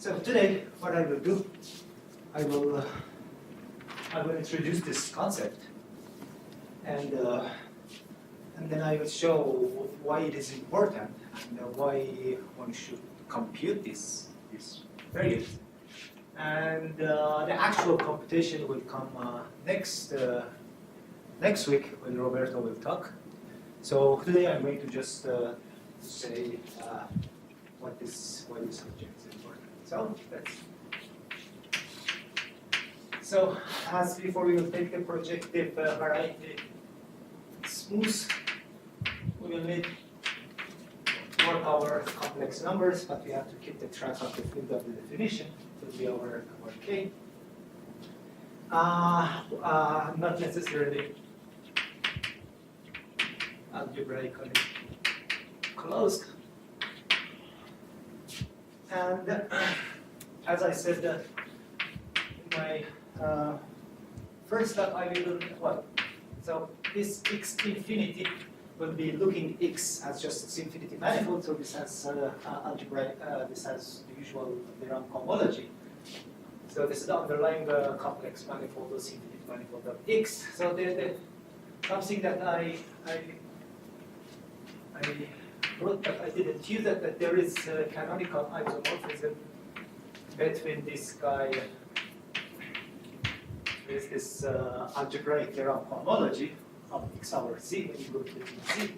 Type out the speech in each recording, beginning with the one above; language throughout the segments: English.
So today, what I will do, I will introduce this concept, and then I will show why it is important and why one should compute this period. And the actual computation will come next week when Roberto will talk. So today I'm going to just say why this subject is important. So as before, we will take the projective variety smooth. We will need to work our complex numbers, but we have to keep the track of the field of the definition. It will be our K. Not necessarily algebraically closed. And as I said in my first step, I will what? So this x infinity will be looking x as just its infinity manifold. So this has algebraic. This has the usual theorem cohomology. So this is the underlying complex manifold, or infinity manifold of x. So the something that I wrote, but I didn't use it, that there is a canonical isomorphism between this guy with this algebraic theorem cohomology of x over z when you go to the z.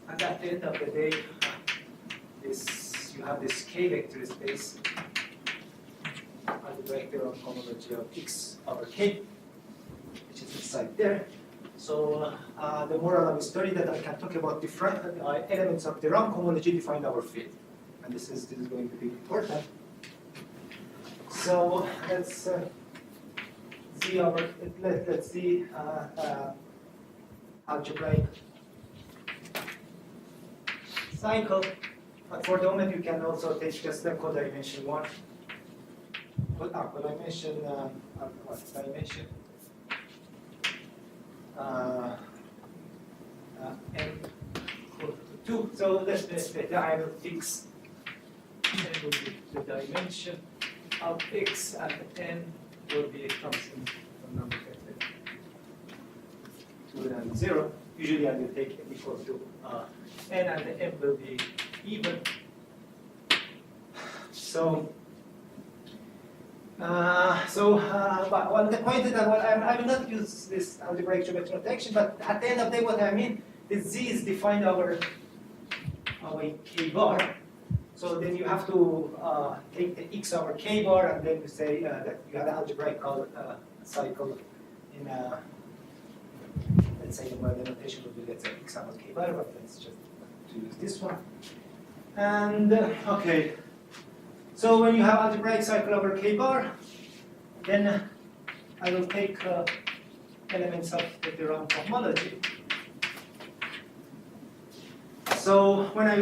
And at the end of the day, you have this k vector space, algebraic theorem cohomology of x over k, which is inside there. So the moral of the story that I can talk about different elements of the theorem cohomology define our field, and this is going to be important. So let's see algebraic cycle. But for the moment, you can also take just the codimension one. Codimension what dimension? N equal to 2. So that's the I will fix n will be the dimension of x, and n will be something from number 2 and 0. Usually I will take n equal to n, and the n will be even. So but the point is that I will not use this algebraic geometric notation, but at the end of the day, what I mean is z is defined our k bar. So then you have to take the x over k bar, and then you say that you have an algebraic cycle in let's say the notation would be, let's say, x over k bar, but let's just use this one. And okay. So when you have algebraic cycle over k bar, then I will take elements of the theorem cohomology. So when I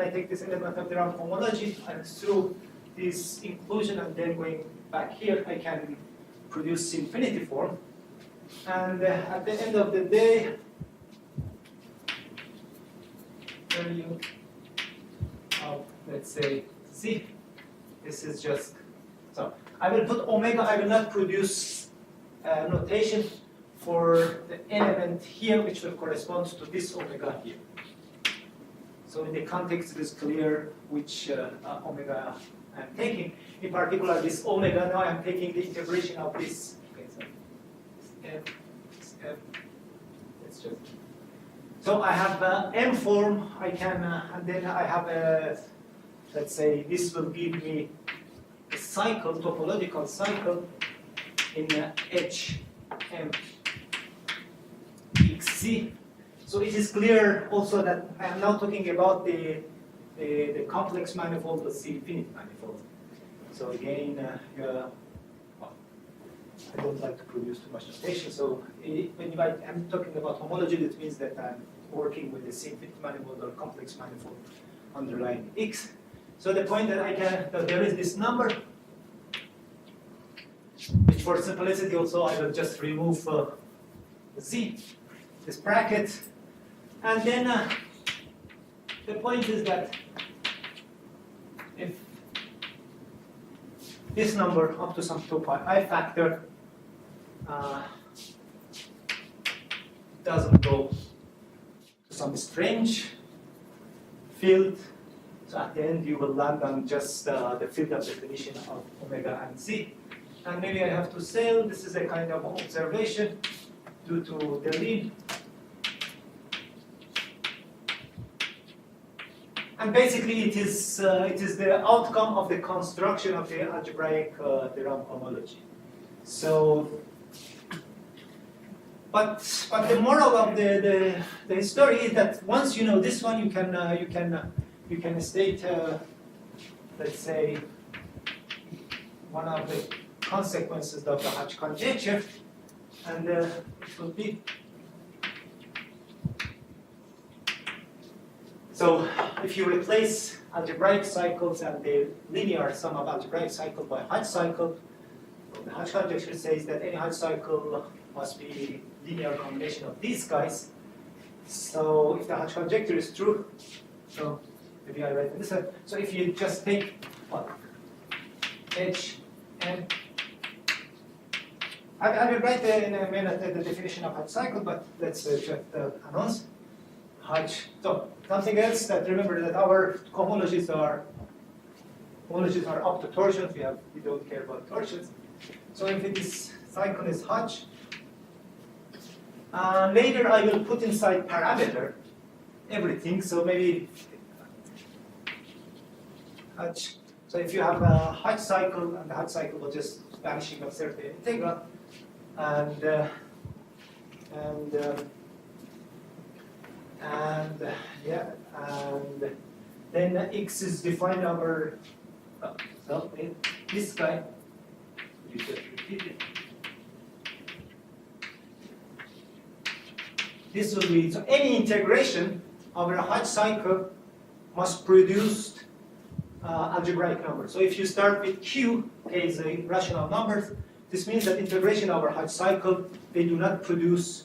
take this element of the theorem cohomology, and through this inclusion and then going back here, I can produce infinity form. And at the end of the day, value of, let's say, z. This is just, so I will put omega, I will not produce notation for the element here, which will correspond to this omega here. So in the context, it is clear which omega I'm taking. In particular, this omega, now I'm taking the integration of this. Okay, so this f, it's just. So I have M form, I can, and then I have a, let's say, this will give me a cycle, topological cycle in H, M, X, Z. So it is clear also that I am now talking about the complex manifold, the C infinite manifold. So again, well, I don't like to produce too much notation. So when I'm talking about homology, that means that I'm working with the C infinite manifold or complex manifold underlying X. So the point that there is this number, which for simplicity also I will just remove Z, this bracket, and then the point is that if this number up to some 2 pi I factor doesn't go to some strange field. So at the end, you will land on just the field of definition of omega and z. And maybe I have to say this is a kind of observation due to the lead. And basically, it is the outcome of the construction of the algebraic theorem homology. So, but the moral of the story is that once you know this one, you can state, let's say, one of the consequences of the Hodge conjecture, and it will be. So if you replace algebraic cycles and the linear sum of algebraic cycle by Hodge cycle, the Hodge conjecture says that any Hodge cycle must be linear combination of these guys. So if the Hodge conjecture is true, so maybe I write this. So if you just take what H n, I will write in a minute the definition of Hodge cycle, but let's just announce Hodge. So something else that remember that our cohomologies are up to torsions. We don't care about torsions. So if this cycle is Hodge, later I will put inside parameter everything. So maybe Hodge. So if you have a Hodge cycle, and the Hodge cycle will just vanishing of certain integral, and then x is defined over. So this guy, you just repeat it. This will be so any integration over a Hodge cycle must produce algebraic number. So if you start with q, k is a rational number. This means that integration over Hodge cycle, they do not produce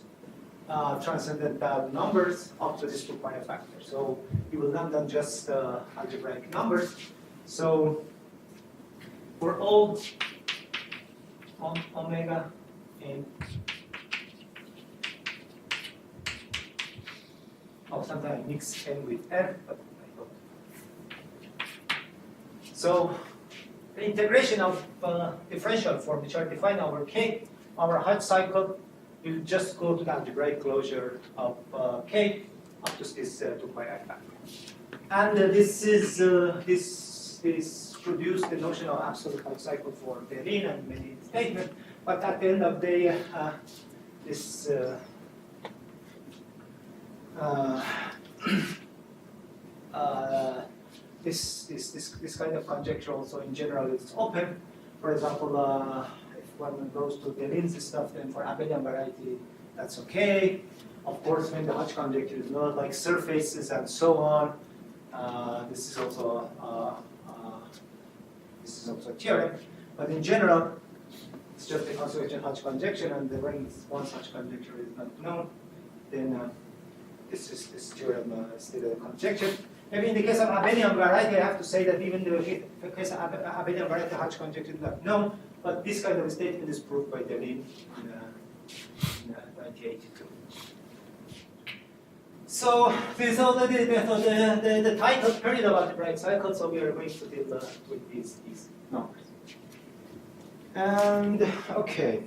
transcendental numbers up to this 2 pi factor. So you will land on just algebraic numbers. So for all omega in sometimes I mix n with f, but I don't. So the integration of differential form, which are defined over k, our Hodge cycle will just go to the algebraic closure of k up to this 2 pi I factor. And this produced the notion of absolute Hodge cycle for Berlin and many statements. But at the end of the day, this kind of conjecture also in general is open. For example, if one goes to Berlin's stuff, then for abelian variety, that's okay. Of course, when the Hodge conjecture is not like surfaces and so on, this is also a theorem. But in general, it's just a consequential Hodge conjecture, and when one such conjecture is not known, then this theorem is still a conjecture. Maybe in the case of abelian variety, I have to say that even in the case of abelian variety, Hodge conjecture is not known, but this kind of statement is proved by Berlin in 1982. So this is already the title period of algebraic cycle, so we are going to deal with these numbers. And okay.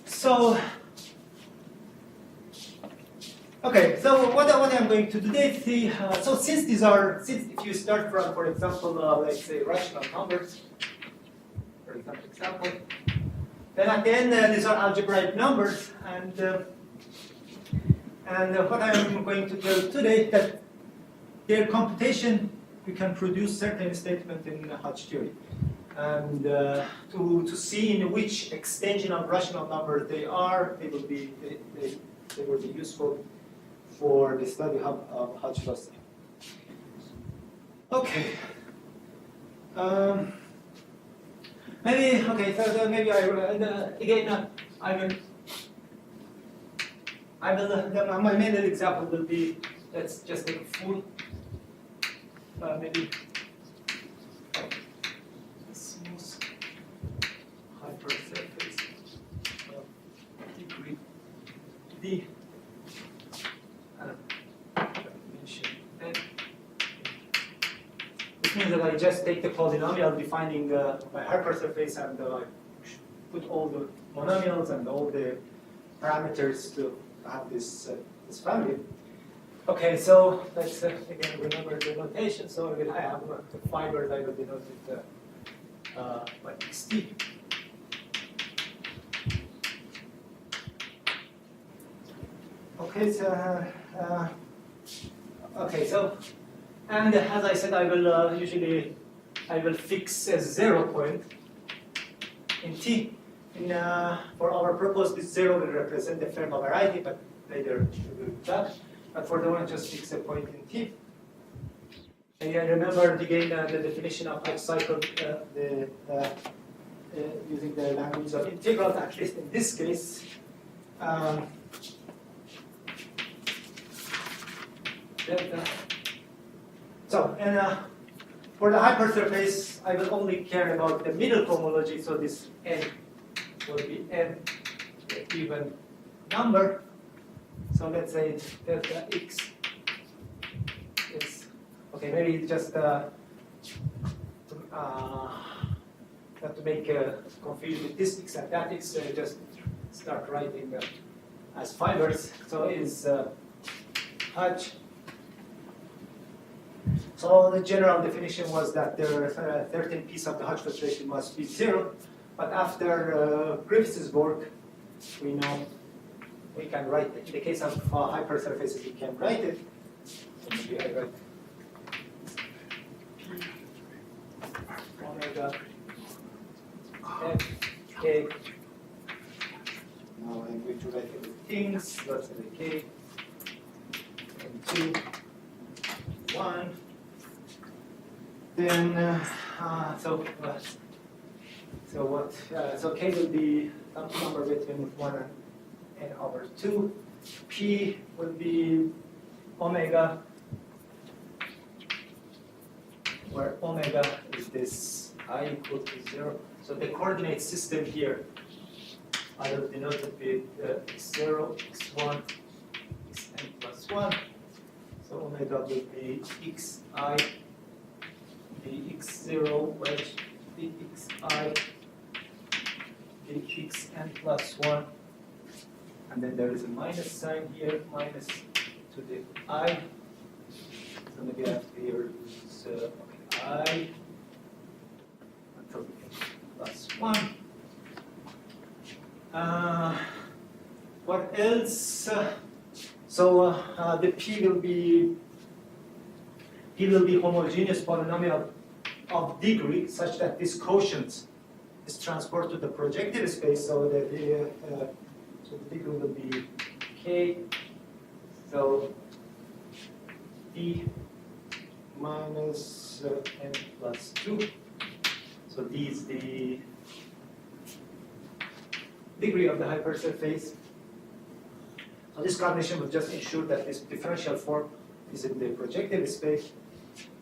So what I'm going to do today, so since if you start from, for example, let's say rational numbers, for example, then at the end these are algebraic numbers, and what I'm going to do today that their computation, we can produce certain statement in Hodge theory, and to see in which extension of rational numbers they will be useful for the study of Hodge Loci. Okay. Maybe my main example will be, let's just take a full, maybe means that I just take the polynomial defining my hypersurface and I put all the monomials and all the parameters to have this family. Okay, so let's again remember the notation. So I have the fibers, I will denote it by xt. Okay, so and as I said, I will usually fix a 0 point in t. For our purpose, this 0 will represent the Fermat variety, but later we will do that. But for the moment, just fix a point in t. And I remember again the definition of Hodge cycle using the language of integrals, at least in this case. For the hypersurface, I will only care about the middle cohomology, so this n will be n, the even number. So let's say delta x is, okay, maybe just not to make confusion with this x and that x, just start writing as fibers. So is Hodge. So the general definition was that the 13 piece of the Hodge filtration must be 0, but after Griffiths' work, we know we can write it. In the case of hypersurfaces, we can write it. So maybe I write omega f k. Now I'm going to write it with things. Let's say k and 2, 1. Then so k will be some number between 1 and n over 2. P will be omega, where omega is this I equal to 0. So the coordinate system here, I will denote it with x0, x1, xn plus 1. So omega will be xi, dx0 wedge dxi dxn plus 1, and then there is a minus sign here, minus to the I. So maybe I have to here use I until plus 1. What else? The P will be homogeneous polynomial of degree such that this quotient is transported to the projective space. So the degree will be k. So d minus n plus 2. So d is the degree of the hypersurface. So this combination will just ensure that this differential form is in the projective space.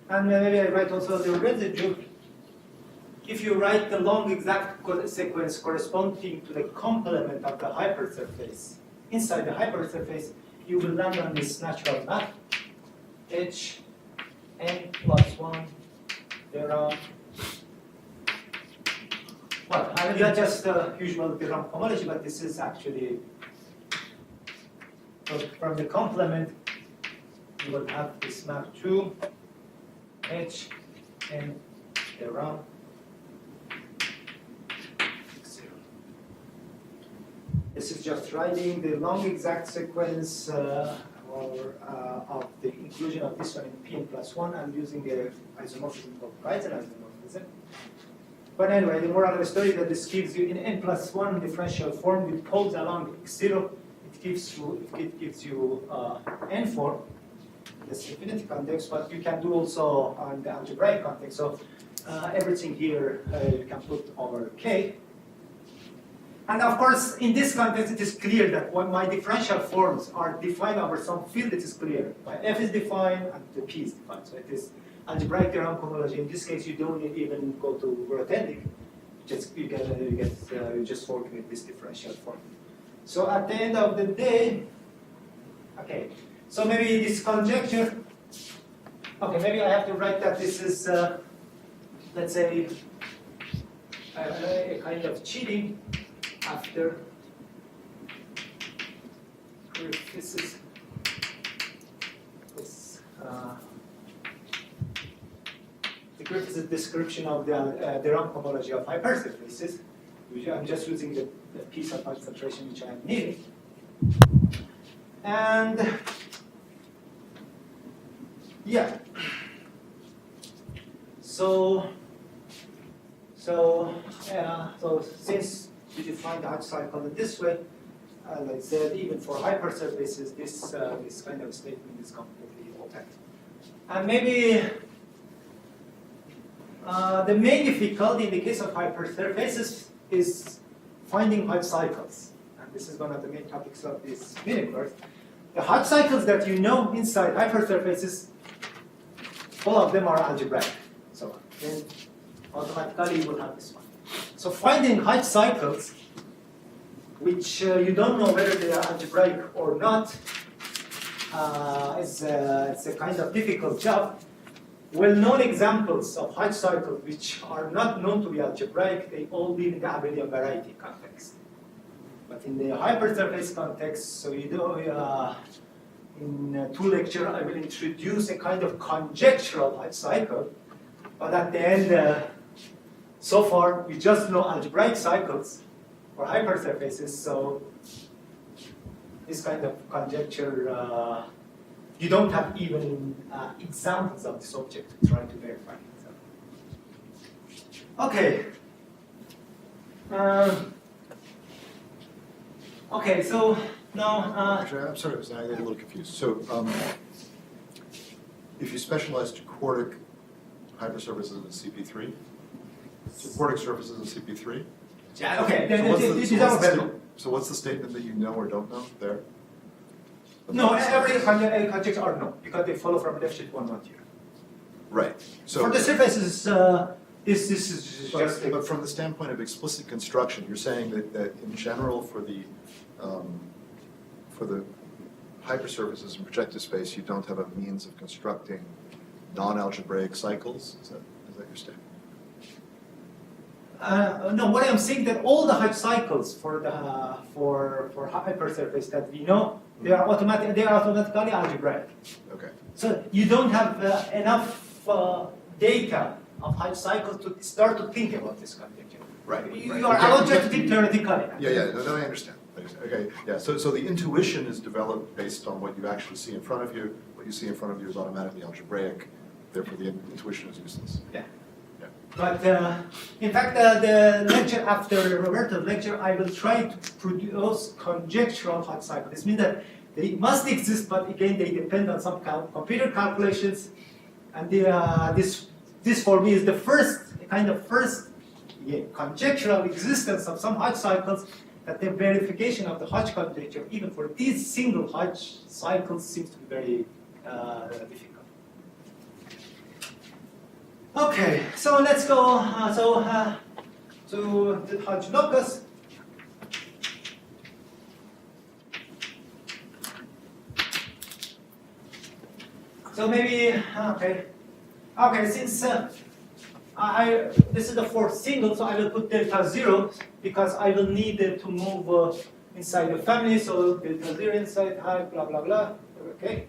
And maybe I write also the residue. If you write the long exact sequence corresponding to the complement of the hypersurface, inside the hypersurface, you will land on this natural map. H n plus 1 theorem. Well, I mean, that's just the usual theorem homology, but this is actually, so from the complement, you will have this map 2, H n theorem. This is just writing the long exact sequence of the inclusion of this one in Pn plus 1 and using the isomorphism of Brighton isomorphism. But anyway, the moral of the story is that this gives you in n plus 1 differential form with poles along x0. It gives you n form, this infinity context, but you can do also on the algebraic context. So everything here you can put over k. And of course, in this context, it is clear that when my differential forms are defined over some field, it is clear. My f is defined and the p is defined. So it is algebraic theorem cohomology. In this case, you don't even go to Grothendieck. You just work with this differential form. So at the end of the day, okay. So maybe this conjecture Okay, maybe I have to write that this is, let's say, a kind of cheating after this is this. The group is a description of the rank homology of hypersurfaces. I'm just using the piece of concentration which I'm needing. And yeah. So since we define the Hodge cycle in this way, like I said, even for hypersurfaces, this kind of statement is completely open. And maybe the main difficulty in the case of hypersurfaces is finding Hodge cycles. And this is one of the main topics of this mini course. The Hodge cycles that you know inside hypersurfaces, all of them are algebraic. So then automatically you will have this one. So finding Hodge cycles, which you don't know whether they are algebraic or not, it's a kind of difficult job. Well-known examples of Hodge cycles which are not known to be algebraic, they all live in the abelian variety context. But in the hypersurface context, so you know, in 2 lectures, I will introduce a kind of conjectural Hodge cycle. But at the end, so far, we just know algebraic cycles for hypersurfaces. So this kind of conjecture, you don't have even examples of this object to try to verify it. So. Okay. Okay, so now... Actually, I'm sorry, I get a little confused. So, if you specialize to quartic hypersurfaces in CP3, so quartic surfaces in CP3? Yeah, okay. So what's the statement that you know or don't know there? No, every conjecture are no, because they follow from Lefschetz 1 1 here. Right. So for the surfaces, this is just... But from the standpoint of explicit construction, you're saying that in general for the hypersurfaces in projective space, you don't have a means of constructing non-algebraic cycles? Is that your statement? No, what I'm saying that all the Hodge cycles for the for hypersurface that we know, they are automatically algebraic. Okay. So you don't have enough data of Hodge cycles to start to think about this conjecture. Right. You are allowed just to think theoretically. Yeah. No, I understand. Okay. Yeah. So the intuition is developed based on what you actually see in front of you. What you see in front of you is automatically algebraic. Therefore, the intuition is useless. Yeah. But in fact, the lecture after Roberto's lecture, I will try to produce conjectural Hodge cycles. This means that they must exist, but again, they depend on some computer calculations. And this for me is the first conjectural existence of some Hodge cycles. That the verification of the Hodge conjecture, even for these single Hodge cycles, seems to be very difficult. Okay, so let's go to the Hodge locus. So maybe okay. Since this is the fourth single, so I will put delta 0 because I will need to move inside the family. So delta 0 inside hi blah blah blah. Okay,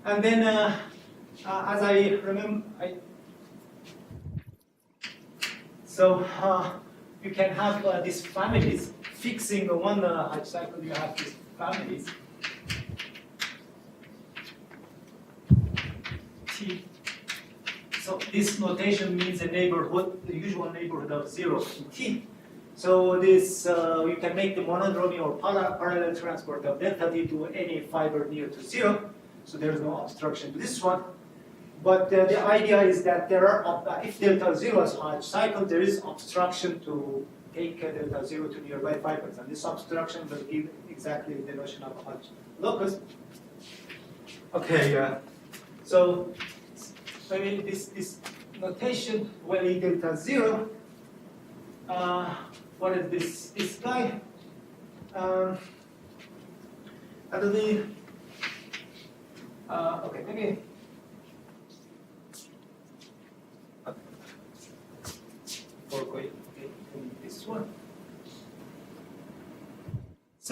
and then as I remember, so you can have these families fixing one Hodge cycle. You have these families T. So this notation means a neighborhood, the usual neighborhood of 0 in T. So this you can make the monodromy or parallel transport of delta T to any fiber near to 0. So there is no obstruction to this one. But the idea is that there are, if delta 0 is Hodge cycle, there is obstruction to take delta 0 to nearby fibers. And this obstruction will give exactly the notion of Hodge locus. Okay, so maybe this notation, well, delta 0, what is this guy? I believe, okay, maybe.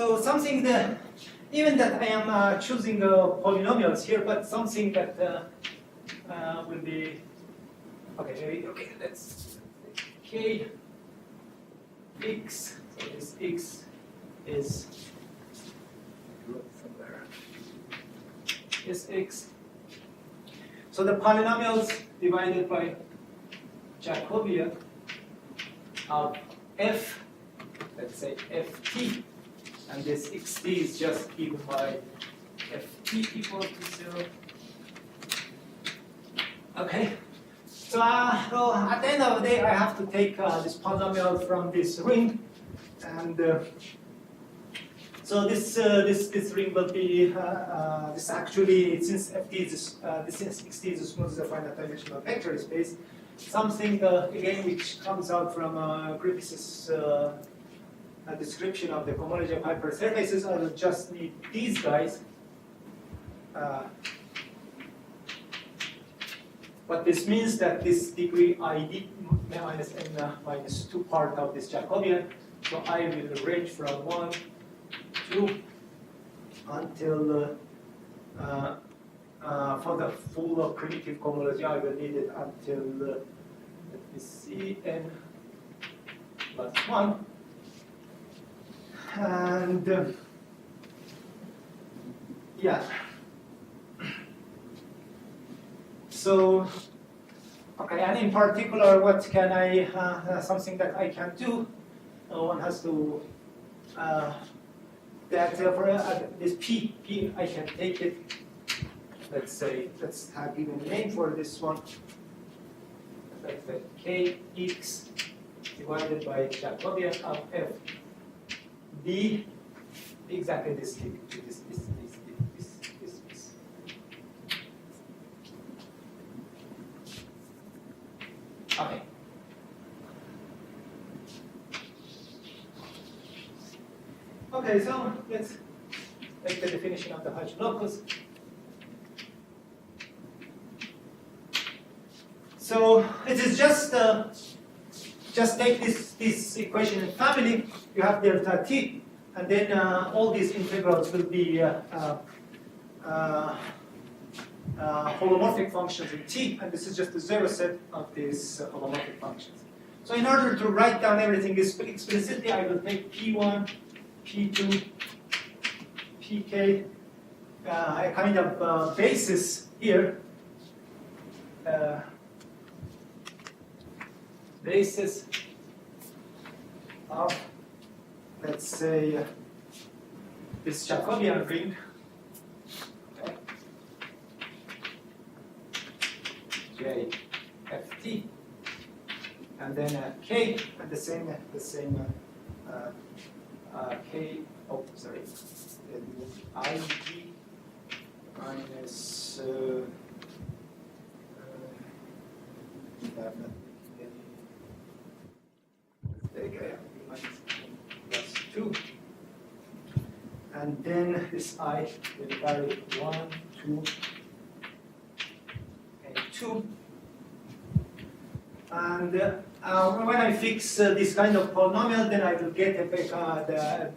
So something that, even that I am choosing polynomials here, but something that will be, okay, let's k x, so this x is somewhere, is x. So the polynomials divided by Jacobian of f, let's say ft, and this xt is just given by ft equal to 0. Okay, so at the end of the day, I have to take this polynomial from this ring, and so this ring will be this actually, since ft is since xt is as smooth as a finite dimensional vector space, something again which comes out from Griffiths' description of the cohomology of hypersurfaces. I will just need these guys. But this means that this degree ID minus n minus 2 part of this Jacobian, so I will range from 1, 2 until for the full primitive cohomology, I will need it until let me see, n plus 1. And yeah. So, okay, and in particular, what can I, something that I can do, one has to, that for this P, I can take it, let's say, let's have given a name for this one, let's say kx divided by Jacobian of f d, exactly this. Okay. Okay, so let's make the definition of the Hodge locus. So it is just take this equation in family. You have delta t, and then all these integrals will be holomorphic functions in t, and this is just the zero set of these holomorphic functions. So in order to write down everything explicitly, I will take p1, p2, pk, a kind of basis here, basis of, let's say, this Jacobian ring. Okay. J, ft, and then k, and the same k. Oh, sorry, ig minus plus 2, and then this I will vary 1, 2, and 2. And when I fix this kind of polynomial, then I will get the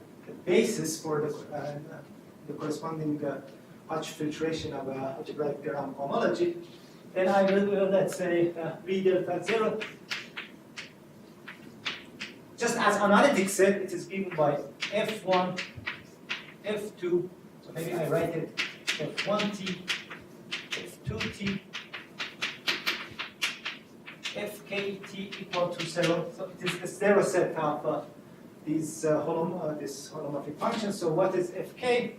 basis for the corresponding Hodge filtration of algebraic theorem cohomology. Then I will, let's say, V delta 0. Just as analytic set, it is given by f1, f2, so maybe I write it f1t, f2t, fkt equal to 0. So it is the zero set of these this holomorphic function. So what is fk?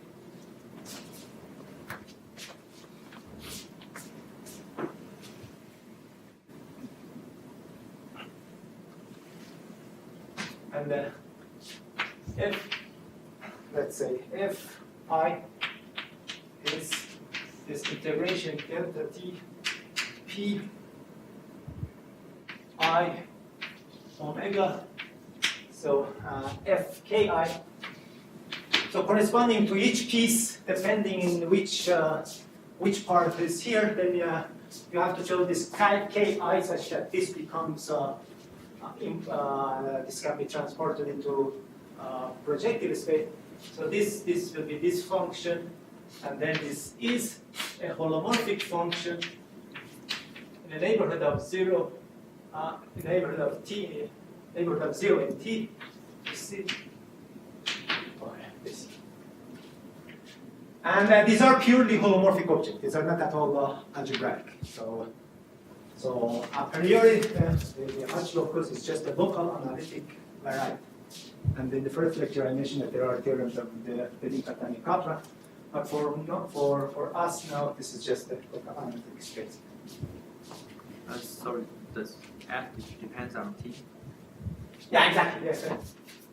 And f, let's say f I is this integration delta t p I omega, so fki. So corresponding to each piece, depending in which part is here, then you have to show this ki such that this becomes this can be transported into projective space. So this will be this function, and then this is a holomorphic function in the neighborhood of 0, in the neighborhood of t, neighborhood of 0 in t. You see? This. And these are purely holomorphic objects. These are not at all algebraic. So a priori, the Hodge locus is just a local analytic variety. And in the first lecture, I mentioned that there are theorems of the Picard Capra. But for us now, this is just a local analytic space. So does F depends on T? Yeah, exactly. Yes.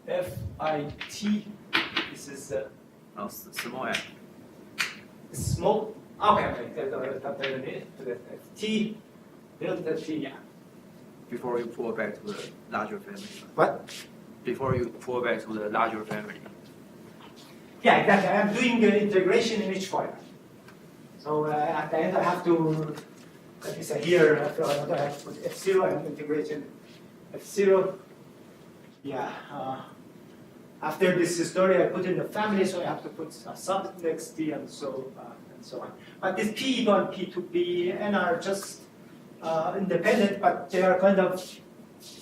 F-I-T. This is Small f. small. Okay. T. Delta T, yeah. Before you pull back to the larger family. What? Before you pull back to the larger family. Yeah, exactly. I'm doing the integration in each file. So at the end, I have to, let me say here, I have to put F0 and integration F0. Yeah. After this story, I put in the family, so I have to put a subnext T and so on. But this P1, P2, Pn are just independent, but they are kind of,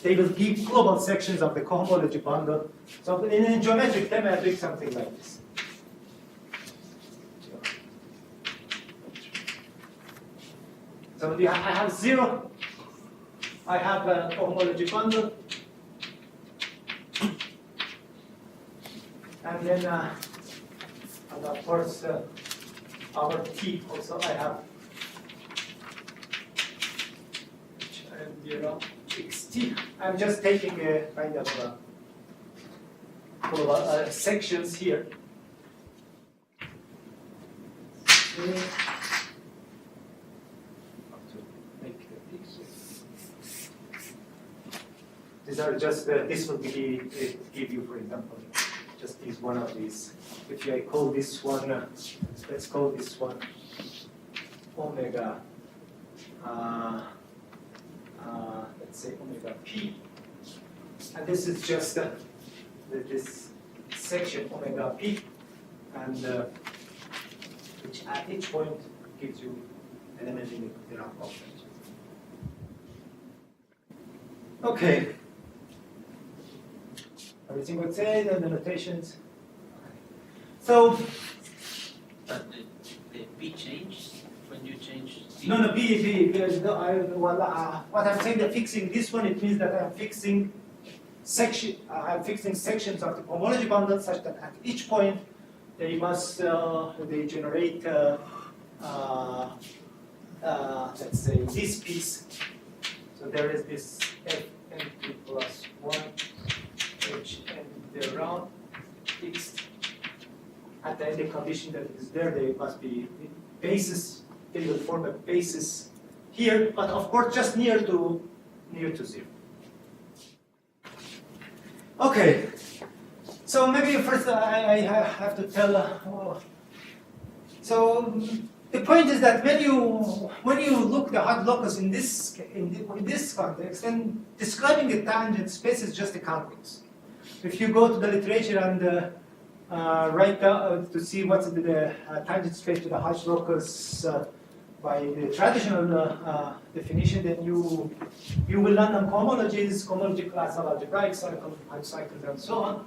they will give global sections of the cohomology bundle. So in a geometric term, I do something like this. So I have 0. I have a cohomology bundle. And then, and of course, our T also I have. And xt. I'm just taking a kind of sections here. These are just, this will be, give you, for example, just use one of these. If I call this one, let's call this one omega, let's say omega p. And this is just this section omega p, and which at each point gives you element in the round object. Okay. Everything would say, then the notations. So. But the B changed when you change. No, B. What I'm saying, that fixing this one, it means that I'm fixing sections of the cohomology bundle such that at each point they must they generate let's say this piece. So there is this fn2 plus 1 h and the round x. At the end, the condition that is there, they must be basis. They will form a basis here, but of course just near to 0. Okay. So maybe first I have to tell. So the point is that when you look the Hodge locus in this context, then describing the tangent space is just a calculus. If you go to the literature and write down to see what's the tangent space to the Hodge locus by the traditional definition, then you will learn on cohomologies, cohomology class of algebraic cycles, Hodge cycles, and so on.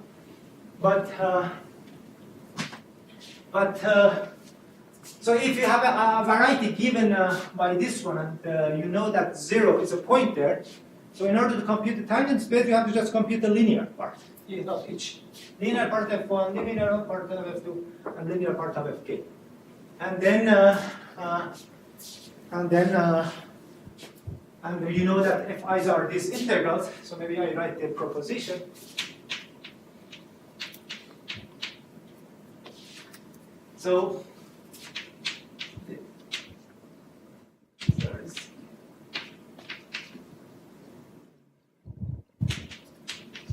So if you have a variety given by this one, and you know that 0 is a point there, so in order to compute the tangent space, you have to just compute the linear part of each. Linear part of F1, linear part of F2, and linear part of Fk. And you know that Fi's are these integrals, so maybe I write the proposition. So there is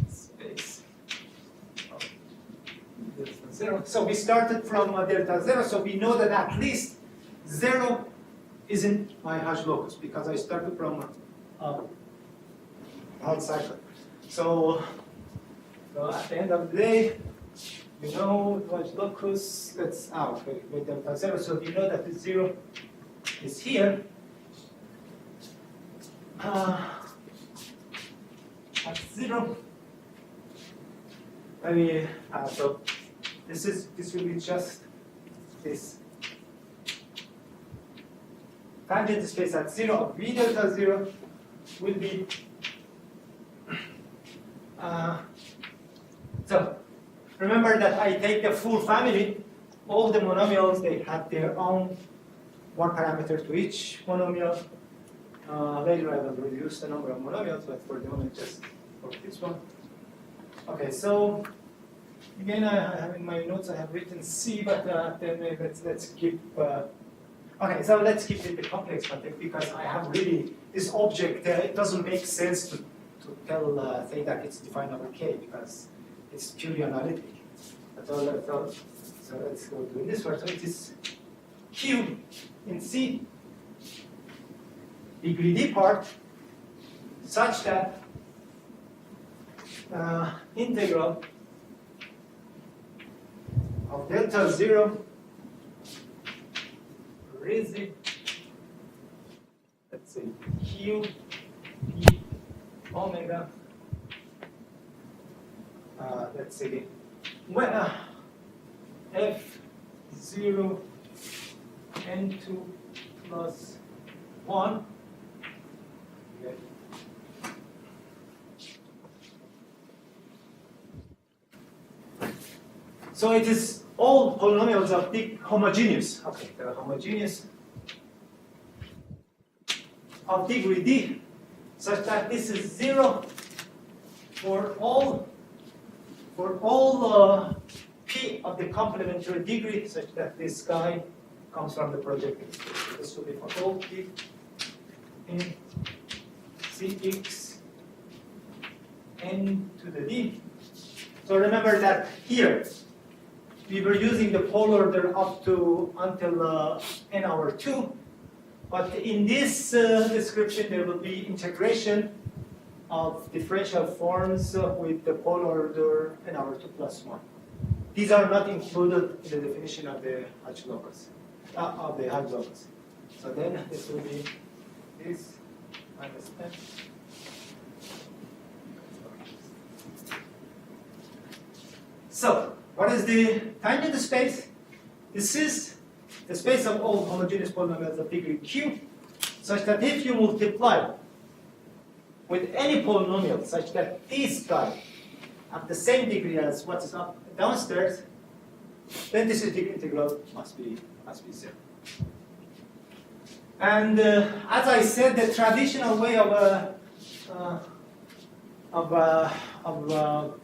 space of delta 0. So we started from delta 0, so we know that at least 0 isn't my Hodge locus because I started from Hodge cycle. So at the end of the day, you know what locus, that's okay, with delta 0, so you know that the 0 is here. At 0, maybe, so this will be just this tangent space at 0 of V delta 0 will be so remember that I take the full family. All the monomials, they have their own one parameter to each monomial. Later I will reduce the number of monomials, but for the moment just for this one. Okay, so again I have in my notes I have written C, but then let's keep. Okay, so let's keep it the complex context because I have really this object. It doesn't make sense to tell say that it's defined over K because it's purely analytic. So let's go to this one. So it is Q in C, degree D part, such that integral of delta 0 resi, let's say Q E omega, let's say when F0 N2 plus 1. Okay. So it is all polynomials of the homogeneous. Okay, they are homogeneous of degree D, such that this is 0 for all P of the complementary degree, such that this guy comes from the projective space. This will be for all P in Cx n to the D. So remember that here we were using the polar order up to until n over 2, but in this description there will be integration of differential forms with the polar order n over 2 plus 1. These are not included in the definition of the Hodge locus, of the Hodge locus. So then this will be this minus n. So what is the tangent space? This is the space of all homogeneous polynomials of degree Q, such that if you multiply with any polynomial such that these guys have the same degree as what is up downstairs, then this is the integral must be 0. And as I said, the traditional way of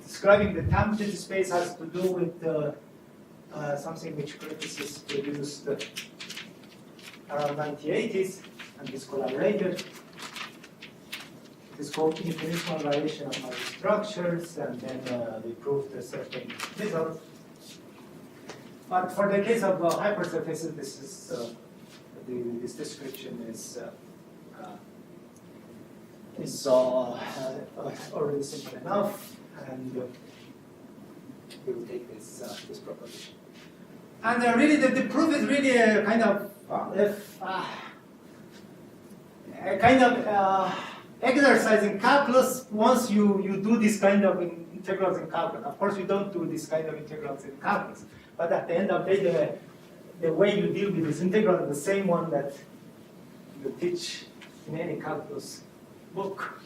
describing the tangent space has to do with something which Griffiths produced around 1980s and is collaborated. It is called infinitesimal variation of our structures, and then we proved a certain result. But for the case of hypersurfaces, this is this description is already simple enough, and we will take this this proposition. And really, the proof is really a kind of exercise in calculus. Once you do this kind of integrals in calculus, of course, you don't do this kind of integrals in calculus. But at the end of the day, the way you deal with this integral is the same one that you teach in any calculus book.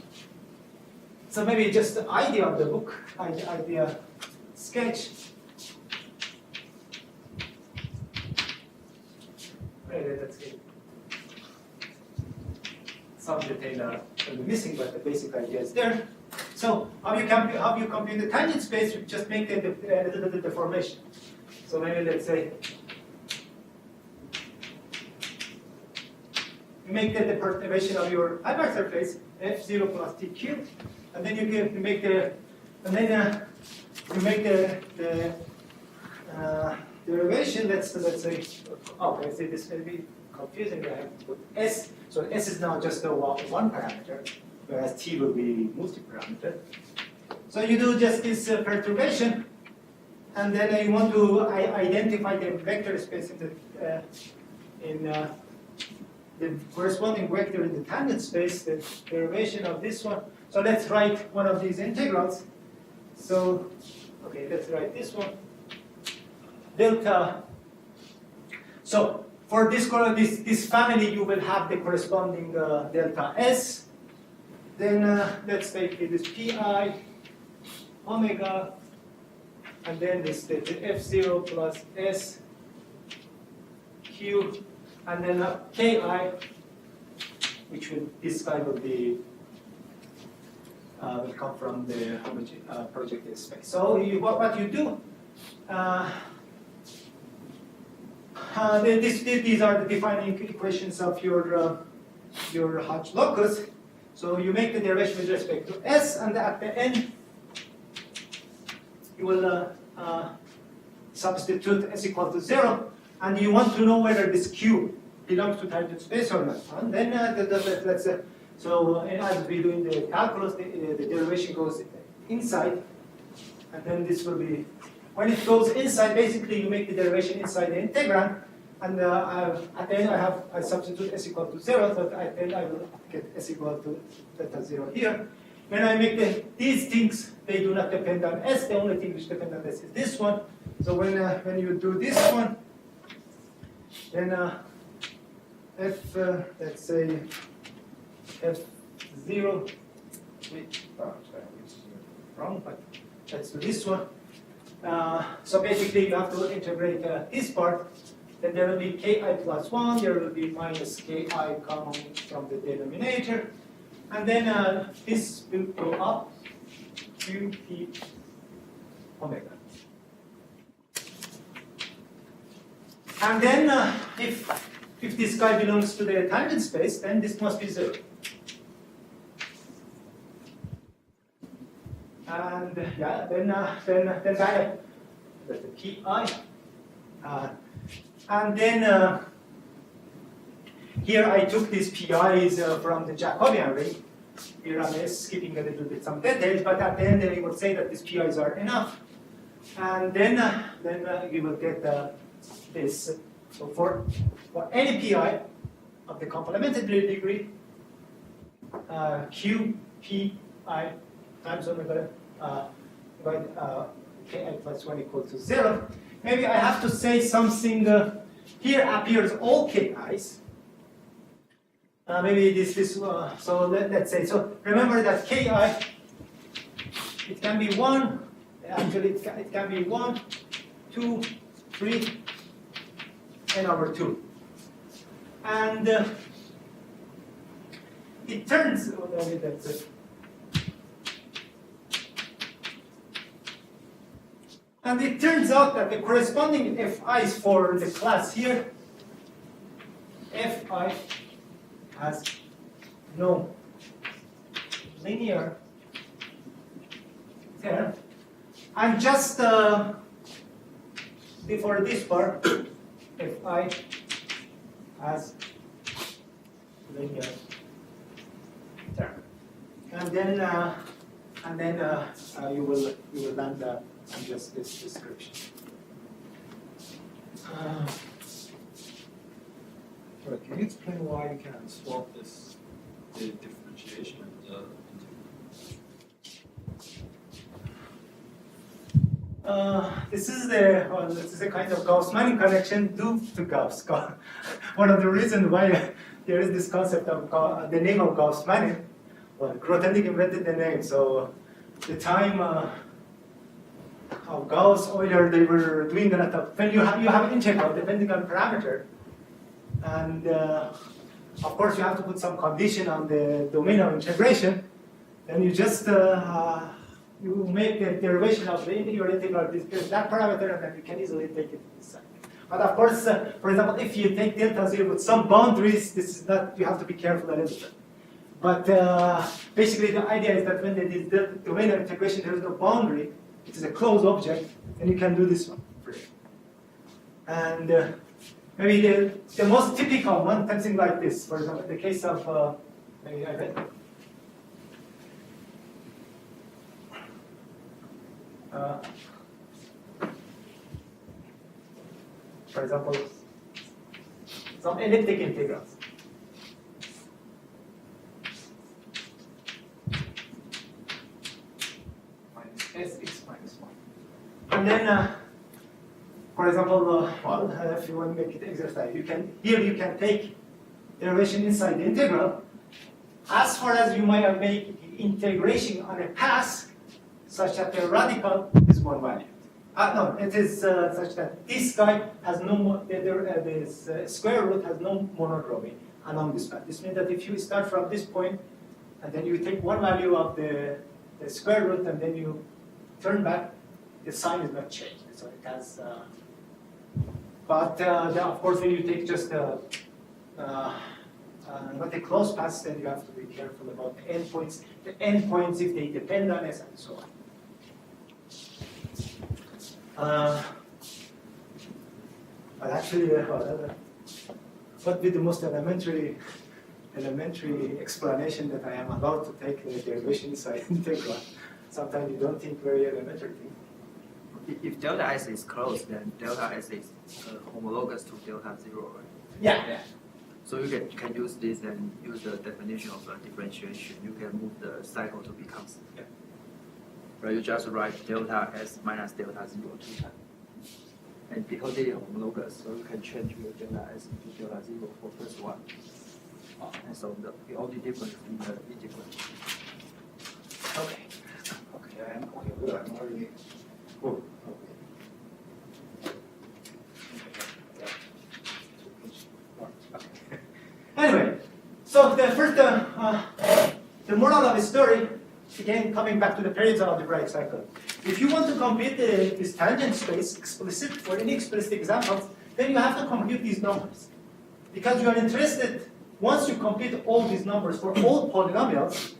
So maybe just the idea of the book, idea sketch. Maybe that's it. Some detail are missing, but the basic idea is there. So how you compute the tangent space? You just make the deformation. So maybe let's say you make the perturbation of your hypersurface f0 plus t cubed, and then you make the derivation. Let's say, okay, see this may be confusing. I have to put s. So s is now just a one parameter, whereas t will be multi-parameter. So you do just this perturbation, and then you want to identify the vector space in the corresponding vector in the tangent space, the derivation of this one. So let's write one of these integrals. So, okay, let's write this one. Delta. So for this family, you will have the corresponding delta S. Then let's take this pi omega, and then this the F0 plus S Q, and then Ki, which will this guy will be will come from the projected space. So what you do? These are the defining equations of your Hodge locus. So you make the derivation with respect to S, and at the end you will substitute S equal to 0, and you want to know whether this Q belongs to tangent space or not. And then let's so as we do in the calculus, the derivation goes inside, and then this will be, when it goes inside, basically you make the derivation inside the integrand, and at the end I substitute S equal to 0, so at the end I will get S equal to delta 0 here. When I make these things, they do not depend on S. The only thing which depends on S is this one. So when you do this one, then let's say F0, wrong, but let's do this one. So basically you have to integrate this part. Then there will be Ki plus 1, there will be minus Ki coming from the denominator. And then this will go up to P omega. And then if this guy belongs to the tangent space, then this must be 0. And yeah, then that's the Pi. And then here I took these PIs from the Jacobian ring. Here I'm skipping a little bit some details, but at the end they will say that these PIs are enough. And then you will get this. So for any PI of the complementary degree, Q Pi times omega by Ki plus 1 equal to 0. Maybe I have to say something. Here appears all Ki's. Maybe this so let's say, so remember that Ki, it can be 1, actually it can be 1, 2, 3, n over 2. And it turns, that's it. And it turns out that the corresponding Fi's for the class here, Fi has no linear term. And just before this part, Fi has linear term. And then you will land on just this description. Right, can you explain why you can swap this the differentiation of the This is a kind of Gauss-Manning connection due to Gauss. One of the reasons why there is this concept of the name of Gauss-Manning. Well, Grothendieck invented the name, so the time of Gauss, Euler, they were doing a lot of, when you have integral depending on parameter, and of course you have to put some condition on the domain of integration, then you just you make the derivation of your integral with that parameter, and then you can easily take it this side. But of course, for example, if you take delta 0 with some boundaries, this is not, you have to be careful a little bit. But basically the idea is that when there is the domain of integration, there is no boundary, it is a closed object, and you can do this one. And maybe the most typical one, something like this, for example, the case of, maybe I read. for example, some elliptic integrals. Minus sx minus 1. And then, for example, if you want to make it exercise, you can take derivation inside the integral. As far as you might have made integration on a path such that the radical is one value. No, it is such that this guy has no this square root has no monodromy along this path. This means that if you start from this point and then you take one value of the square root and then you turn back, the sign is not changed. So it has. But of course, when you take just not a closed path, then you have to be careful about the endpoints. The endpoints, if they depend on S and so on. But actually, what with the most elementary explanation that I am allowed to take the derivation inside integral, sometimes you don't think very elementary thing. If delta S is closed, then delta S is homologous to delta 0, right? Yeah. So you can use this and use the definition of differentiation. You can move the cycle to be constant. Yeah. Right, you just write delta S minus delta 0 2 times. And because they are homologous, so you can change your delta S into delta 0 for first one. And so the only difference in the integral. Okay, I'm good. I'm already. Oh, okay. Anyway, so the first, the moral of the story, again coming back to the periods of algebraic cycle. If you want to compute this tangent space explicit for any explicit examples, then you have to compute these numbers. Because you are interested, once you compute all these numbers for all polynomials,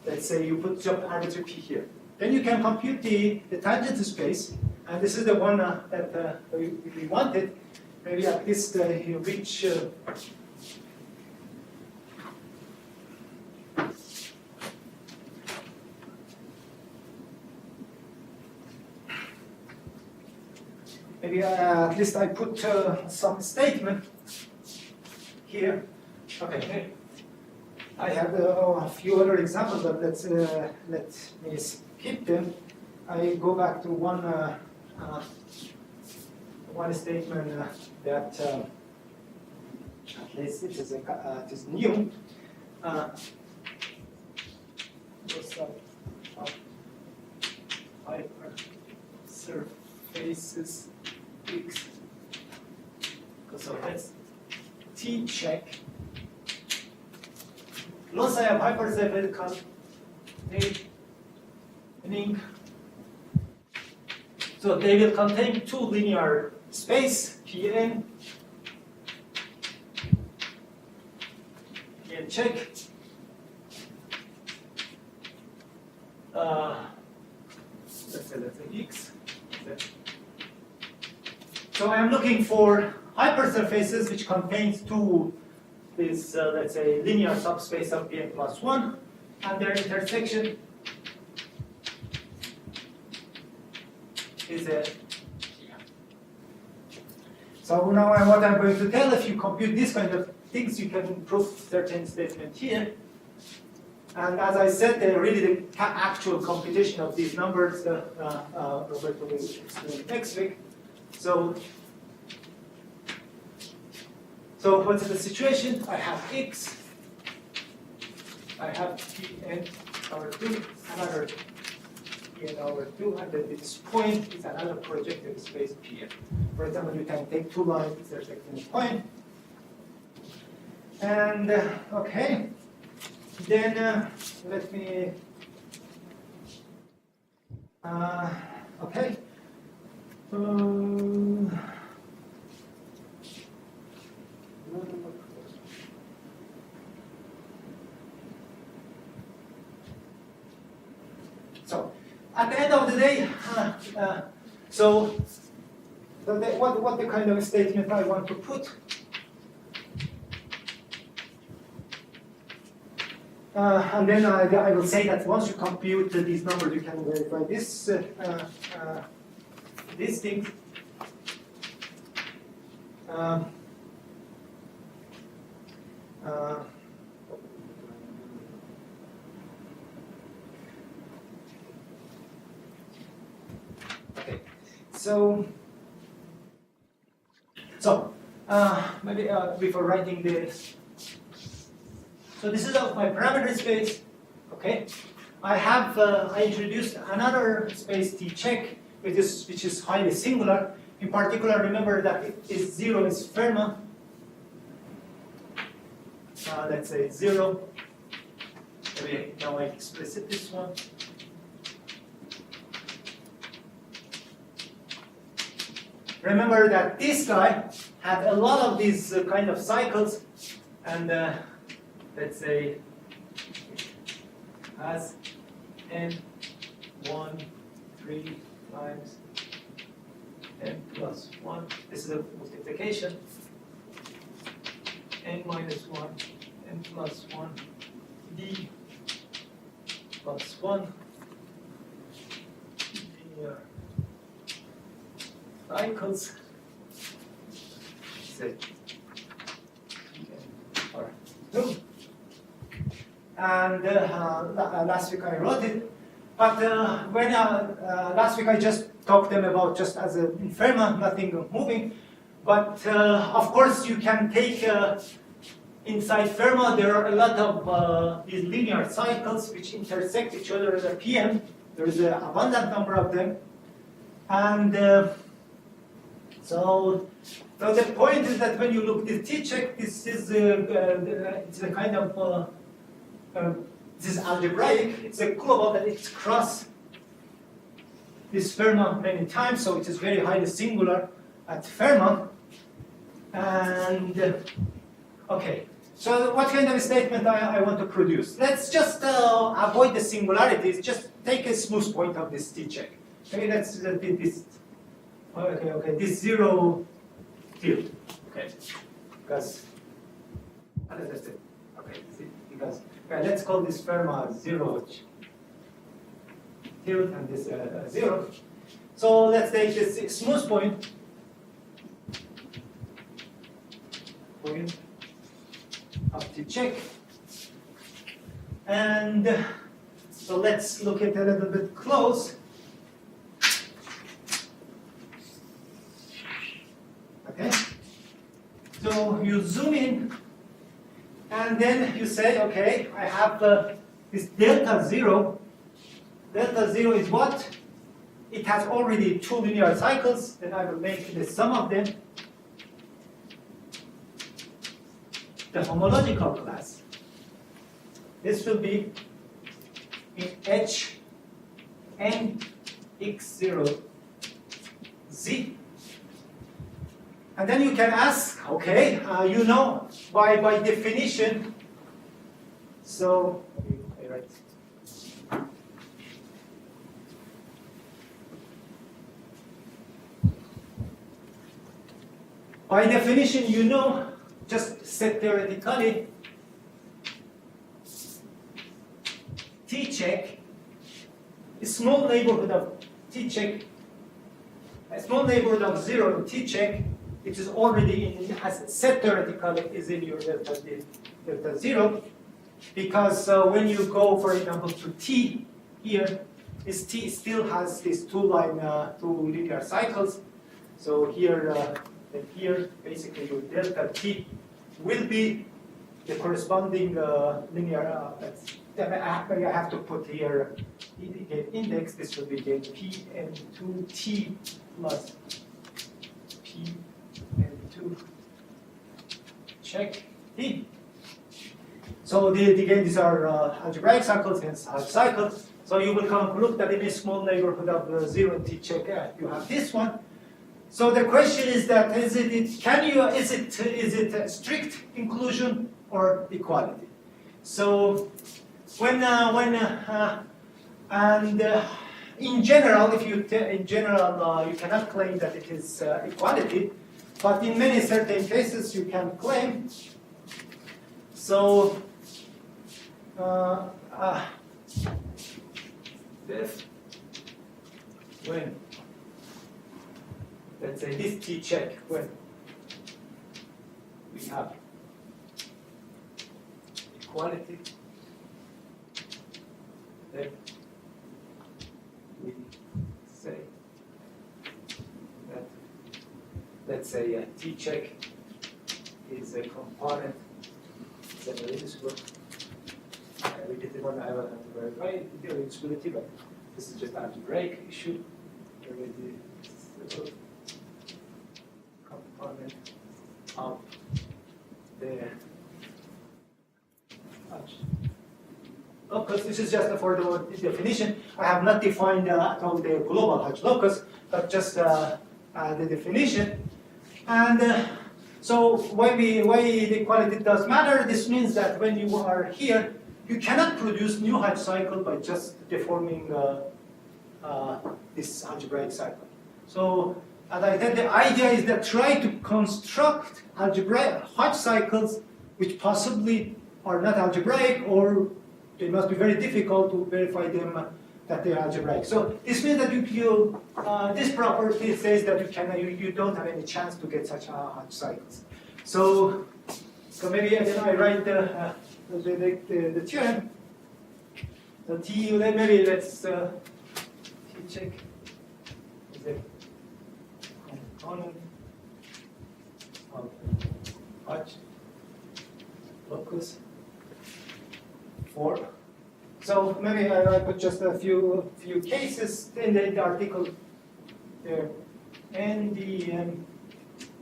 let's say you put some arbitrary p here, then you can compute the tangent space, and this is the one that we wanted. Maybe at least you reach maybe at least I put some statement here. Okay. I have a few other examples, but let me skip them. I go back to one statement that at least it is new. Hypersurfaces X. So let's T check. Loci of hypersurface containing. So they will contain two linear space Pn. Pn check. Let's say X. So I am looking for hypersurfaces which contains two. This, let's say, linear subspace of Pn plus 1, and their intersection is a. So now what I'm going to tell, if you compute this kind of things, you can prove certain statement here. And as I said, really the actual computation of these numbers, Roberto will explain next week. So what's the situation? I have X, I have Pn over 2, another Pn over 2, and then this point is another projective space Pn. For example, you can take two lines intersecting a point. And, okay, then let me, okay. So, at the end of the day, what the kind of statement I want to put? And then I will say that once you compute these numbers, you can verify these things. Okay, so maybe before writing this, so this is my parameter space. Okay, I introduced another space T check, which is highly singular. In particular, remember that zero is Fermat. Let's say 0. Maybe now I explicit this one. Remember that this guy had a lot of these kind of cycles, and let's say has n 1 3 times n plus 1. This is a multiplication. N minus 1, n plus 1, d plus 1. Linear cycles. Alright. And last week I wrote it, but when last week I just talked them about just as an Fermat, nothing moving. But of course you can take inside Fermat there are a lot of these linear cycles which intersect each other as a PM. There is an abundant number of them, and so the point is that when you look at the T-check, this is it's a kind of this is algebraic. It's a global that it's cross this Fermat many times, so it is very highly singular at Fermat. And okay, so what kind of a statement I want to produce? Let's just avoid the singularities. Just take a smooth point of this T-check. Okay, let's this. Okay, this 0 field. Okay, because that's it. Okay, because let's call this Fermat 0 field and this 0. So let's take this smooth point. Of the check, and so let's look at it a little bit close. Okay, so you zoom in, and then you say, okay, I have this delta 0. Delta 0 is what? It has already 2 linear cycles. Then I will make the sum of them the homological class. This will be in H n x0 z. And then you can ask, okay, you know, by definition, so I write. By definition, you know, just set theoretically, T-check, a small neighborhood of T-check, a small neighborhood of 0 in T-check, it is already in, as set theoretically, is in your delta 0, because when you go, for example, to T here, this T still has these two linear cycles. So here and here, basically your delta T will be the corresponding linear. Then I have to put here the index. This will be the Pn2T plus Pn2 check T. So again, these are algebraic cycles, hence Hodge cycles. So you will conclude that in a small neighborhood of 0 T check, you have this one. So the question is that is it a strict inclusion or equality? So in general, if you you cannot claim that it is equality, but in many certain cases you can claim. So if when let's say this T check when we have equality, then we say that, let's say T check is a component, it's an irreducible. We didn't want to have an algebraic irreducibility, but this is just algebraic issue. Irreducible component of the locus. This is just for the definition. I have not defined at all the global Hodge locus, but just the definition. And so why the equality does matter? This means that when you are here, you cannot produce new Hodge cycle by just deforming this algebraic cycle. So as I said, the idea is that try to construct algebraic Hodge cycles which possibly are not algebraic, or they must be very difficult to verify them that they are algebraic. So this means that this property says that you don't have any chance to get such Hodge cycles. So maybe then I write the theorem. The T, maybe let's T check is a component of Hodge locus for. So maybe I put just a few cases in the article there. NDM,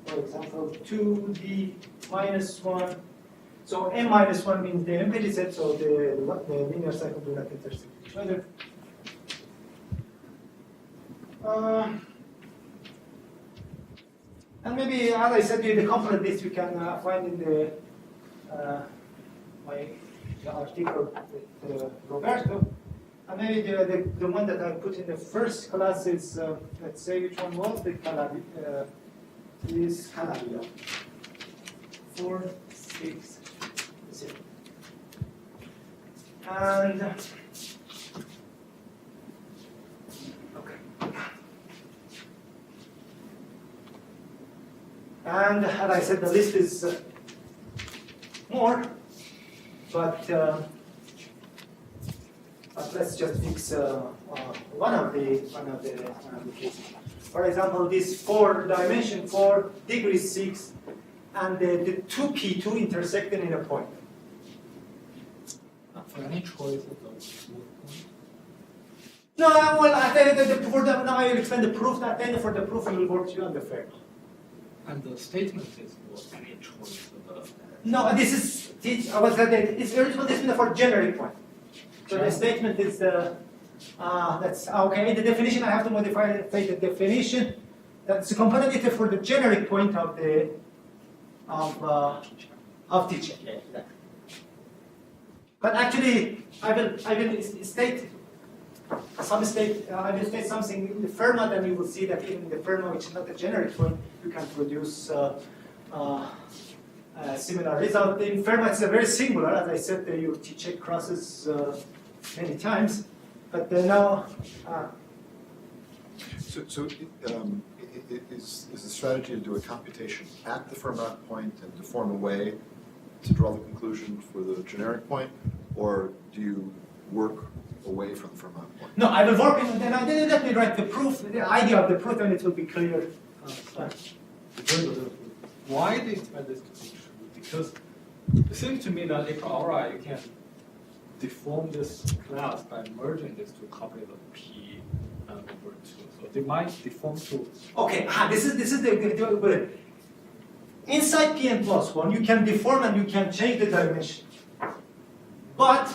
for example, 2D minus 1. So M minus 1 means the implicit, so the linear cycle do not intersect each other. And maybe, as I said, the component list you can find in the the article with Roberto. And maybe the one that I put in the first class is, let's say, which one was the Calabria? Is Calabria. 4, 6, 0. And okay. And as I said, the list is more, but let's just fix one of the cases. For example, this 4 degree 6, and the 2p2 intersecting in a point. For any choice of those smooth points? No, well, now I will explain the proof. At the end for the proof, we will work you on the fair. And the statement is for any choice of the... No, this is, it's irreducible. This is for generic point. So the statement is that's okay. In the definition, I have to modify the definition. That's a component for the generic point of the teaching. Yeah. But actually, I will state something in the Fermat, and you will see that even in the Fermat, which is not a generic point, you can produce similar result. In Fermat, it's a very singular. As I said, your T-check crosses many times, but now. Is the strategy to do a computation at the Fermat point and deform a way to draw the conclusion for the generic point, or do you work away from the Fermat point? No, I will work in, then let me write the proof, the idea of the proof, and it will be clear. Why do you expect this to be true? Because it seems to me that a priori you can deform this class by merging this to copy the P over 2. So they might deform to... Okay, this is the inside Pn plus 1, you can deform and you can change the dimension. But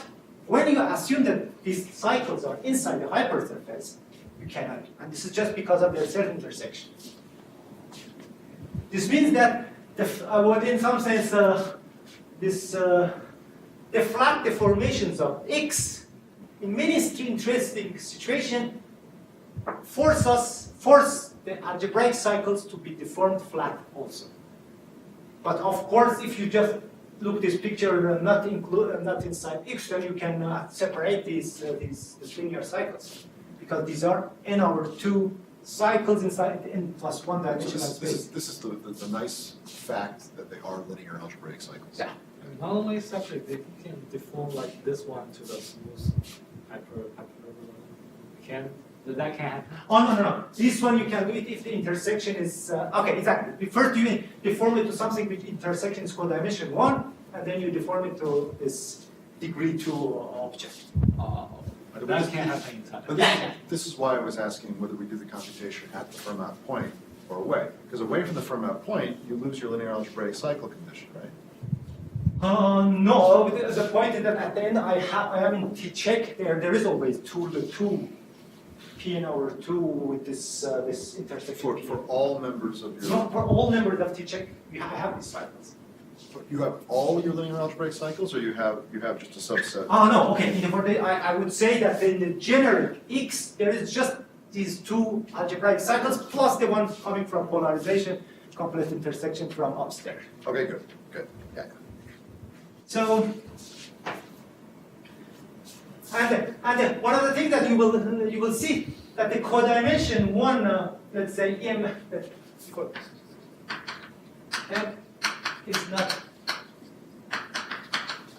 when you assume that these cycles are inside the hypersurface, you cannot. And this is just because of their self intersection. This means that, in some sense, the flat deformations of X in many interesting situations force the algebraic cycles to be deformed flat also. But of course, if you just look this picture not inside X, then you can separate these linear cycles, because these are n over 2 cycles inside in plus one So dimensional space. this is the nice fact that they are linear algebraic cycles. Yeah. And not only separate, they can deform like this one to the smooth hyperbola. That can happen. Oh, no. This one you can do it if the intersection is, okay, exactly. First you deform it to something which intersection is called dimension 1, and then you deform it to this degree 2 object. But that can happen in time. But this is why I was asking whether we do the computation at the Fermat point or away. Because away from the Fermat point, you lose your linear algebraic cycle condition, right? No, the point is that at the end I am in T-check, there is always two Pn over 2 with this intersection. For all members of your... No, for all members of T-check, I have these cycles. You have all your linear algebraic cycles, or you have just a subset? Oh, no, okay. I would say that in the generic X, there is just these two algebraic cycles plus the one coming from polarization, complete intersection from upstairs. Okay, good. Yeah. So, and one of the things that you will see that the codimension one, let's say M, is not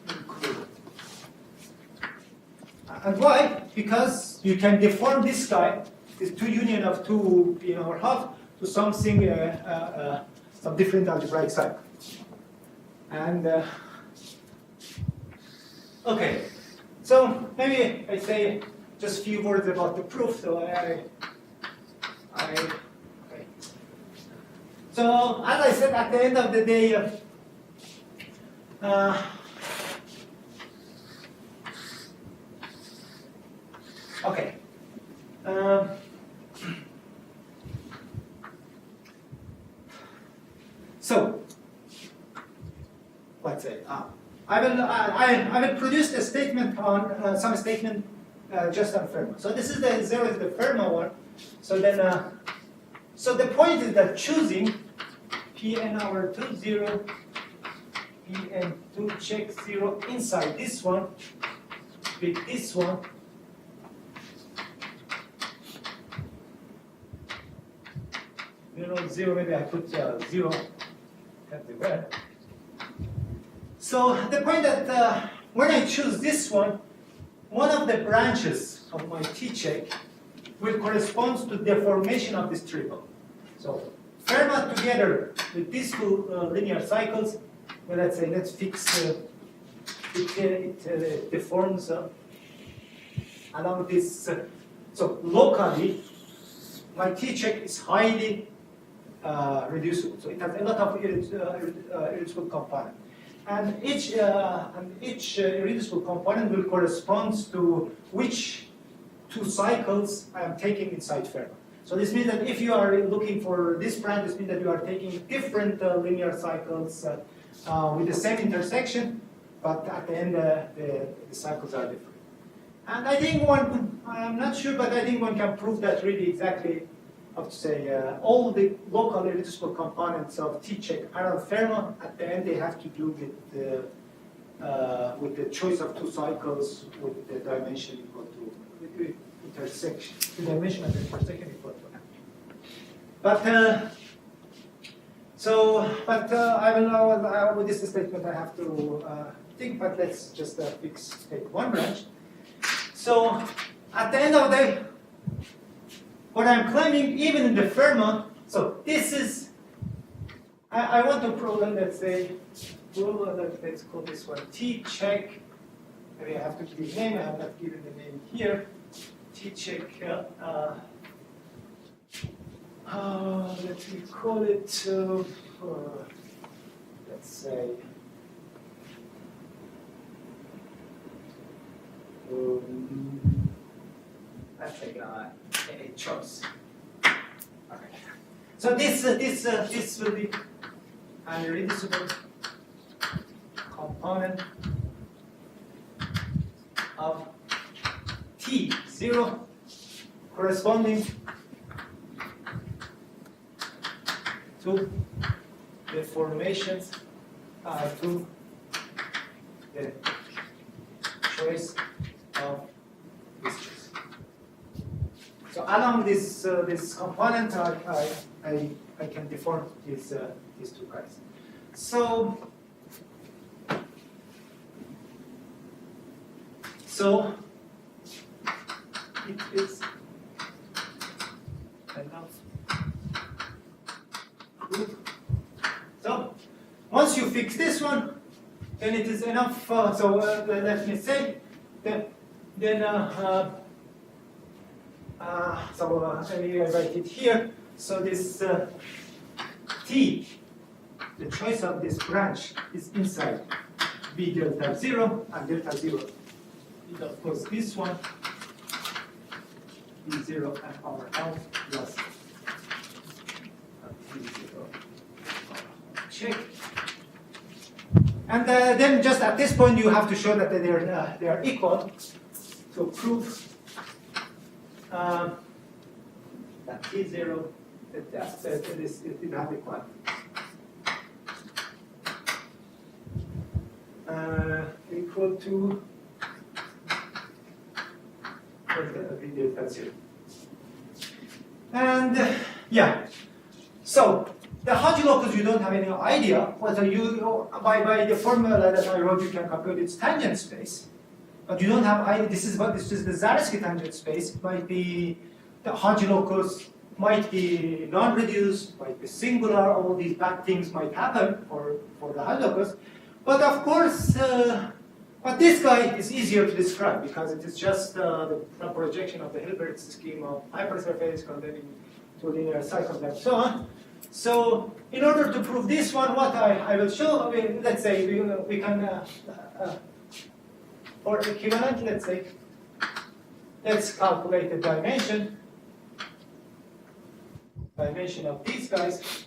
included. And why? Because you can deform this guy, this two union of two P over half, to something, some different algebraic cycle. And okay, so maybe I say just a few words about the proof. So okay. So as I said, at the end of the day, okay. So let's say I will produce a statement on some statement just on Fermat. So this is the 0 is the Fermat one. So then so the point is that choosing Pn over 2 0 Pn2 check 0 inside this one with this one zero, maybe I put 0 everywhere. So the point that when I choose this one of the branches of my T-check will correspond to deformation of this triple. So Fermat together with these two linear cycles, well, let's fix it deforms along this. So locally, my T-check is highly reducible. So it has a lot of irreducible components. And each irreducible component will correspond to which two cycles I am taking inside Fermat. So this means that if you are looking for this branch, this means that you are taking different linear cycles with the same intersection, but at the end the cycles are different. And I think I'm not sure, but I think one can prove that really exactly, how to say, all the local irreducible components of T-check around Fermat, at the end they have to do with the choice of two cycles with the dimension equal to, with intersection, the dimension of the intersection equal to M. But, I will know with this statement I have to think, but let's just take one branch. So, at the end of the day, what I'm claiming, even in the Fermat, so this is, I want to prove, let's say, let's call this one T-check. Maybe I have to give the name, I have not given the name here. T-check, let me call it, let's say, let's take a choice. Okay. So this will be an irreducible component of T0 corresponding to the formations to the choice of this choice. So along this component, I can deform these two guys. So it is enough proof. So once you fix this one, then it is enough. Let me say that then let me write it here. So this T, the choice of this branch is inside B delta 0 and delta 0. It of course this one B0 and power L plus B0 check. And then just at this point you have to show that they are equal. So prove that T0 that it have equal. Equal to V delta 0. And yeah, so the Hodge locus you don't have any idea whether you by the formula that I wrote you can compute its tangent space, but you don't have idea. This is the Zariski tangent space. Might be the Hodge locus, might be non-reduced, might be singular. All these bad things might happen for the Hodge locus, but of course. But this guy is easier to describe because it is just the projection of the Hilbert scheme of hypersurface containing two linear cycles and so on. So in order to prove this one, what I will show, let's say we can, for equivalent, let's calculate the dimension of these guys.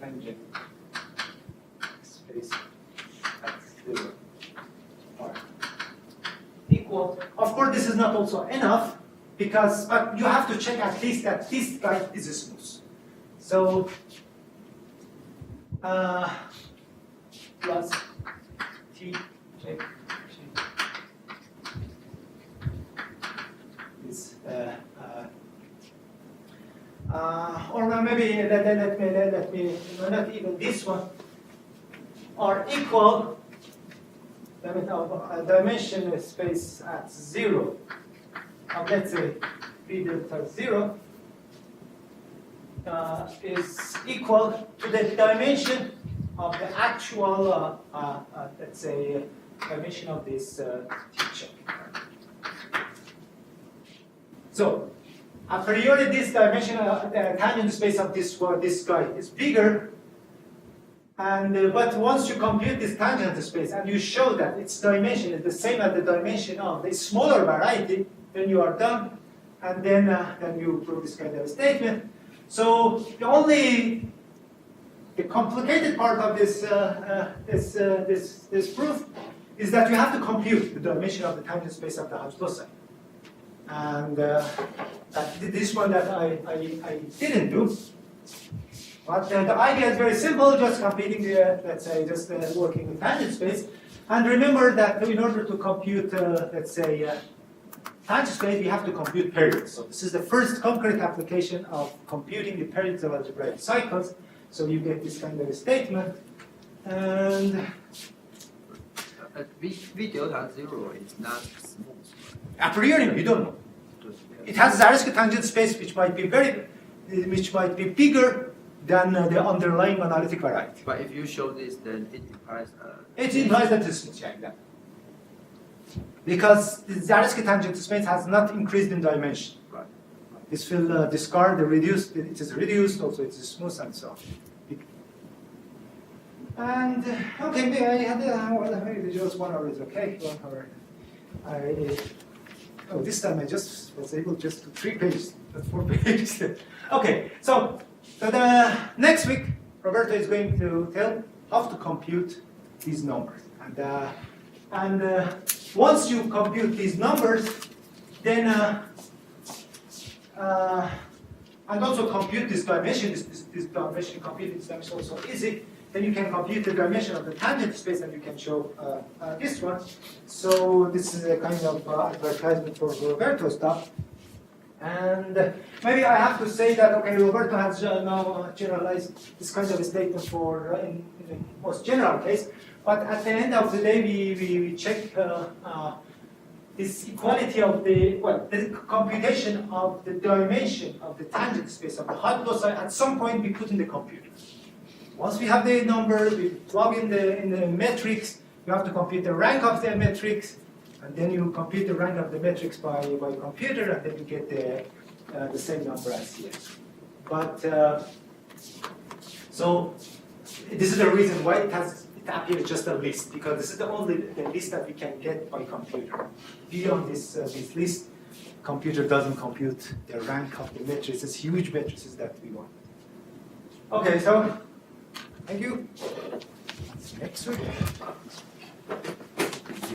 Tangent space x0 are equal. Of course, this is not also enough because, but you have to check at least that this guy is smooth. So plus t check is or maybe let me not even this one are equal. Let me know dimension space at 0. Let's say B delta 0 is equal to the dimension of the actual, let's say, dimension of this T check. So, a priori, this dimension, the tangent space of this guy is bigger. And but once you compute this tangent space and you show that its dimension is the same as the dimension of the smaller variety, then you are done. And then you prove this kind of statement. So the complicated part of this proof is that you have to compute the dimension of the tangent space of the Hodge loci. And this one that I didn't do. But the idea is very simple, just computing the, let's say, just working with tangent space. And remember that in order to compute, let's say, tangent space, we have to compute periods. So this is the first concrete application of computing the periods of algebraic cycles. So you get this kind of a statement. And V delta 0 is not smooth. a priori, you don't know. It has Zariski tangent space, which might be bigger than the underlying analytic variety. But if you show this, then it implies. It implies that it's smooth, yeah. Because the Zariski tangent space has not increased in dimension. Right. This will discard the reduced. It is reduced, also it is smooth and so on. And okay, maybe I had maybe just 1 hour is okay. 1 hour. This time I just was able just to 3 pages, not 4 pages. Okay, so the next week Roberto is going to tell how to compute these numbers, and once you compute these numbers, then and also compute this dimension. This dimension, compute this dimension also easy. then you can compute the dimension of the tangent space, and you can show this one. So this is a kind of advertisement for Roberto stuff. And maybe I have to say that, okay, Roberto has now generalized this kind of a statement for in the most general case, but at the end of the day, we check this equality of the computation of the dimension of the tangent space of the Hodge loci at some point we put in the computer. Once we have the number, we plug in the matrix, you have to compute the rank of the matrix, and then you compute the rank of the matrix by computer, and then you get the same number as here. But so this is the reason why it appears just a list, because this is the only list that we can get by computer. Beyond this list, computer doesn't compute the rank of the matrices, huge matrices that we want. Okay, so thank you. Next week.